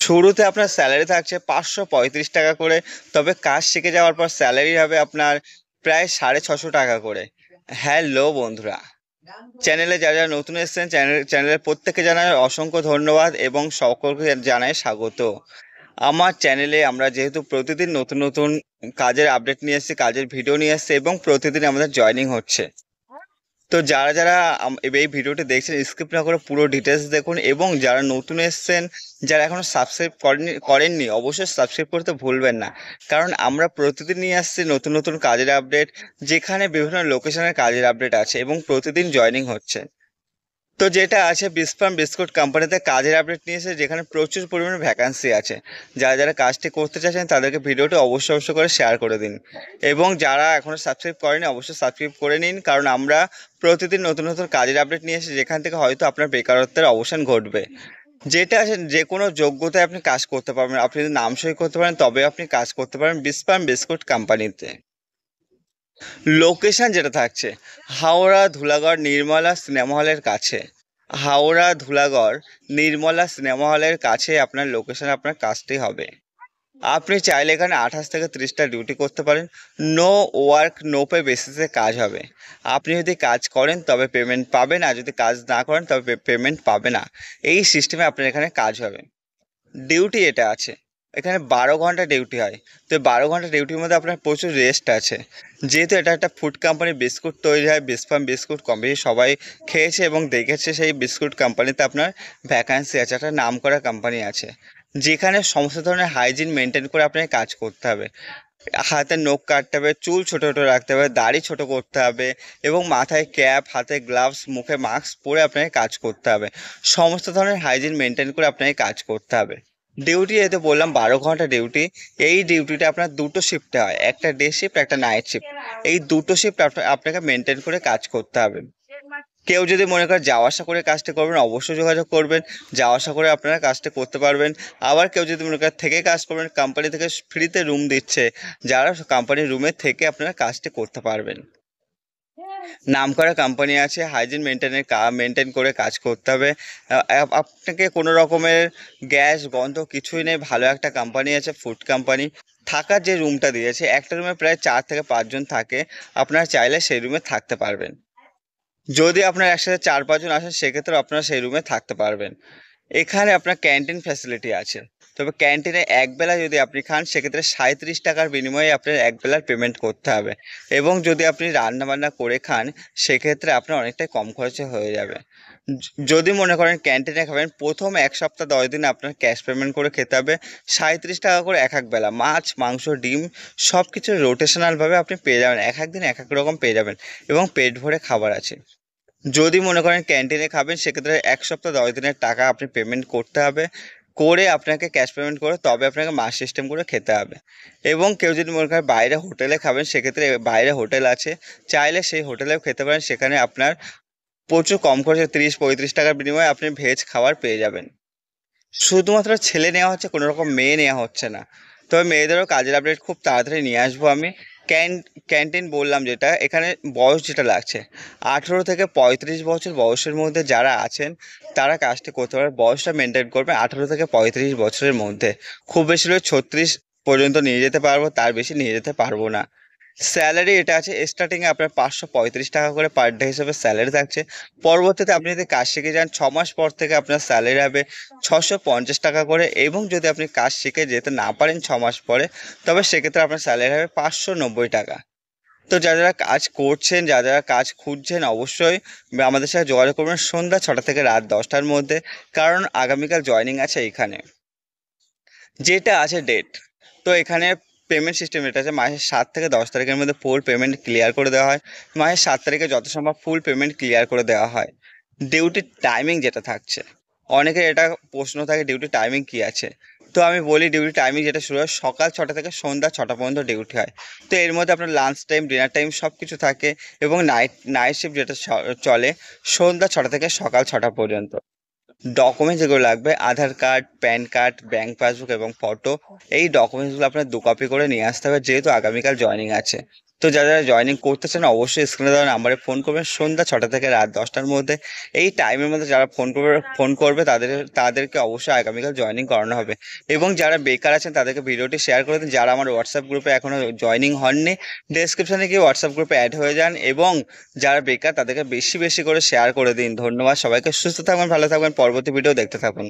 শুরুতে আপনার স্যালারি থাকছে 535 টাকা করে, তবে কাজ শিখে যাওয়ার পর স্যালারি হবে আপনার প্রায় 650 টাকা করে। হ্যালো বন্ধুরা, চ্যানেলে যারা যারা নতুন এসেছেন চ্যানেলের প্রত্যেককে জানাই অসংখ্য ধন্যবাদ এবং সকলকে জানাই স্বাগত। আমার চ্যানেলে আমরা যেহেতু প্রতিদিন নতুন নতুন কাজের আপডেট নিয়ে এসেছি, কাজের ভিডিও নিয়ে এসেছি এবং প্রতিদিন আমাদের জয়েনিং হচ্ছে। তো যারা যারা এই ভিডিওটি দেখছেন স্কিপ না করে পুরো ডিটেলস দেখুন, এবং যারা নতুন এসেছেন, যারা এখনো সাবস্ক্রাইব করেননি অবশ্যই সাবস্ক্রাইব করতে ভুলবেন না, কারণ আমরা প্রতিদিন নিয়ে আসছি নতুন নতুন কাজের আপডেট, যেখানে বিভিন্ন লোকেশনের কাজের আপডেট আছে এবং প্রতিদিন জয়েনিং হচ্ছে। তো যেটা আছে বিস্পাম বিস্কুট কোম্পানিতে কাজের আপডেট নিয়েছে, যেখানে প্রচুর পরিমাণে ভ্যাকান্সি আছে। যারা যারা কাজটি করতে চাচ্ছেন তাদেরকে ভিডিওটি অবশ্যই করে শেয়ার করে দিন, এবং যারা এখনও সাবস্ক্রাইব করেনি অবশ্যই সাবস্ক্রাইব করে নিন, কারণ আমরা প্রতিদিন নতুন নতুন কাজের আপডেট নিয়ে এসেছি, যেখান থেকে হয়তো আপনার বেকারত্বের অবসান ঘটবে। যেটা আছে যে কোনো যোগ্যতায় আপনি কাজ করতে পারবেন, আপনি যদি নাম সই করতে পারেন তবে আপনি কাজ করতে পারেন বিস্পাম বিস্কুট কোম্পানিতে। লোকেশন যেটা থাকছে হাওড়া ধুলাগড় নির্মলা সিনেমা হলের কাছে। হাওড়া ধুলাগড় নির্মলা সিনেমা হলের কাছে আপনার লোকেশন, আপনার কাজটি হবে। আপনি চাইলে এখানে 28 থেকে 30টা ডিউটি করতে পারেন। নো ওয়ার্ক নো পে বেসিসে কাজ হবে। আপনি যদি কাজ করেন তবে পেমেন্ট পাবেন, আর যদি কাজ না করেন তবে পেমেন্ট পাবে না। এই সিস্টেমে আপনার এখানে কাজ হবে। ডিউটি এটা আছে, এখানে 12 ঘন্টা ডিউটি হয়। তো 12 ঘন্টা ডিউটির মধ্যে আপনার প্রচুর রেস্ট আছে। যেহেতু এটা একটা ফুড কোম্পানি, বিস্কুট তৈরি হয়, বিস্পাম বিস্কুট কোম্পানি সবাই খেয়েছে এবং দেখেছে, সেই বিস্কুট কোম্পানিতে আপনার ভ্যাকান্সি আছে, একটা নাম করা কোম্পানি আছে, যেখানে সমস্ত ধরনের হাইজিন মেনটেন করে আপনাকে কাজ করতে হবে। হাতে নখ কাটতে হবে, চুল ছোটো ছোটো রাখতে হবে, দাড়ি ছোটো করতে হবে, এবং মাথায় ক্যাপ, হাতে গ্লাভস, মুখে মাস্ক পরে আপনাকে কাজ করতে হবে। সমস্ত ধরনের হাইজিন মেনটেন করে আপনাকে কাজ করতে হবে। ডিউটি যেহেতু বললাম 12 ঘন্টা ডিউটি, এই ডিউটিটা আপনার দুটো শিফটে হয়, একটা ডে শিফট একটা নাইট শিফট। এই দুটো শিফট আপনাকে মেনটেন করে কাজ করতে হবে। কেউ যদি মনে করে যাওয়া আসা করে কাজটা করবেন অবশ্যই যোগাযোগ করবেন, যাওয়া আসা করে আপনারা কাজটা করতে পারবেন। আবার কেউ যদি মনে করে থেকে কাজ করবেন, কোম্পানি থেকে ফ্রিতে রুম দিচ্ছে, যারা কোম্পানির রুমে থেকে আপনারা কাজটি করতে পারবেন। নামকরা কোম্পানি আছে, হাইজিন মেনটেন করে কাজ করতে হবে। আপনাকে কোনো রকমের গ্যাস গন্ধ কিছুই নেই, ভালো একটা কোম্পানি আছে, ফুড কোম্পানি। থাকার যে রুমটা দিয়েছে, একটা রুমে প্রায় 4 থেকে 5 জন থাকে, আপনারা চাইলে সেই রুমে থাকতে পারবেন। যদি আপনার একসাথে 4-5 জন আসেন সেক্ষেত্রে আপনারা সেই রুমে থাকতে পারবেন। এখানে আপনার ক্যান্টিন ফ্যাসিলিটি আছে, তবে ক্যান্টিনে একবেলা যদি আপনি খান সেক্ষেত্রে 37 টাকার বিনিময়ে আপনার একবেলার পেমেন্ট করতে হবে, এবং যদি আপনি রান্না বান্না করে খান সেক্ষেত্রে আপনার অনেকটাই কম খরচে হয়ে যাবে। যদি মনে করেন ক্যান্টিনে খাবেন, প্রথম 1 সপ্তাহ 10 দিন আপনার ক্যাশ পেমেন্ট করে খেতে হবে। 37 টাকা করে এক এক বেলা, মাছ মাংস ডিম সব কিছু রোটেশনালভাবে আপনি পেয়ে যাবেন, এক এক দিন এক এক রকম পেয়ে যাবেন, এবং পেট ভরে খাবার আছে। যদি মনে করেন ক্যান্টিনে খাবেন সেক্ষেত্রে 1 সপ্তাহ 10 দিনের টাকা আপনি পেমেন্ট করতে হবে, করে আপনাকে ক্যাশ পেমেন্ট করে তবে আপনাকে মাস সিস্টেম করে খেতে হবে। এবং কেউ যদি মনে করেন বাইরে হোটেলে খাবেন সেক্ষেত্রে বাইরে হোটেল আছে, চাইলে সেই হোটেলেও খেতে পারেন, সেখানে আপনার প্রচুর কম খরচে 30-35 টাকার বিনিময়ে আপনি ভেজ খাবার পেয়ে যাবেন। শুধুমাত্র ছেলে নেওয়া হচ্ছে, কোনো রকম মেয়ে নেওয়া হচ্ছে না। তবে মেয়েদেরও কাজের আপডেট খুব তাড়াতাড়ি নিয়ে আসবো আমি। ক্যান্টিন বললাম যেটা, এখানে বয়স যেটা লাগছে 18 থেকে 35 বছর বয়সের মধ্যে যারা আছেন তারা কাজটি করতে পারে। বয়সটা মেনটেন করবে 18 থেকে 35 বছরের মধ্যে, খুব বেশি হলে 36 পর্যন্ত নিয়ে যেতে পারবো, তার বেশি নিয়ে যেতে পারবো না। স্যালারি এটা আছে, স্টার্টিংয়ে আপনার 535 টাকা করে পার ডে হিসেবে স্যালারি থাকছে। পরবর্তীতে আপনি যদি কাজ শিখে যান 6 মাস পর থেকে আপনার স্যালারি হবে 650 টাকা করে, এবং যদি আপনি কাজ শিখে যেতে না পারেন 6 মাস পরে, তবে সেক্ষেত্রে আপনার স্যালারি হবে 590 টাকা। তো যারা যারা কাজ করছেন, যারা যারা কাজ খুঁজছেন অবশ্যই আমাদের সাথে যোগাযোগ করবেন সন্ধ্যা 6টা থেকে রাত 10টার মধ্যে, কারণ আগামীকাল জয়েনিং আছে এইখানে। যেটা আছে ডেট, তো এখানে পেমেন্ট সিস্টেম এটা আছে, মাসের 7 থেকে 10 তারিখের মধ্যে ফুল পেমেন্ট ক্লিয়ার করে দেওয়া হয়। মাসের 7 তারিখে যত সম্ভব ফুল পেমেন্ট ক্লিয়ার করে দেওয়া হয়। ডিউটির টাইমিং যেটা থাকছে, অনেকের এটা প্রশ্ন থাকে ডিউটি টাইমিং কী আছে। তো আমি বলি ডিউটি টাইমিং যেটা শুরু হয় সকাল 6টা থেকে সন্ধ্যা 6টা পর্যন্ত ডিউটি হয়। তো এর মধ্যে আপনার লাঞ্চ টাইম, ডিনার টাইম সব কিছু থাকে, এবং নাইট শিফট যেটা চলে সন্ধ্যা 6টা থেকে সকাল 6টা পর্যন্ত। ডকুমেন্টস যেগুলো লাগবে Aadhaar card, PAN card, bank passbook এবং ফটো, এই ডকুমেন্টসগুলো আপনার 2 কপি করে নিয়ে আসতে হবে, যেহেতু আগামীকাল জয়েনিং আছে। তো যারা যারা জয়েনিং করতে চান অবশ্যই স্ক্রিনে দেওয়া নাম্বারে ফোন করবেন সন্ধ্যা 6টা থেকে রাত 10টার মধ্যে। এই টাইমের মধ্যে যারা ফোন করবে তাদেরকে অবশ্যই আগামীকাল জয়েনিং করানো হবে। এবং যারা বেকার আছেন তাদেরকে ভিডিওটি শেয়ার করে দিন। যারা আমার হোয়াটসঅ্যাপ গ্রুপে এখনও জয়েনিং হননি, ডেসক্রিপশনে গিয়ে হোয়াটসঅ্যাপ গ্রুপে অ্যাড হয়ে যান এবং যারা বেকার তাদেরকে বেশি বেশি করে শেয়ার করে দিন। ধন্যবাদ সবাইকে, সুস্থ থাকবেন, ভালো থাকবেন, পরবর্তী ভিডিও দেখতে থাকুন।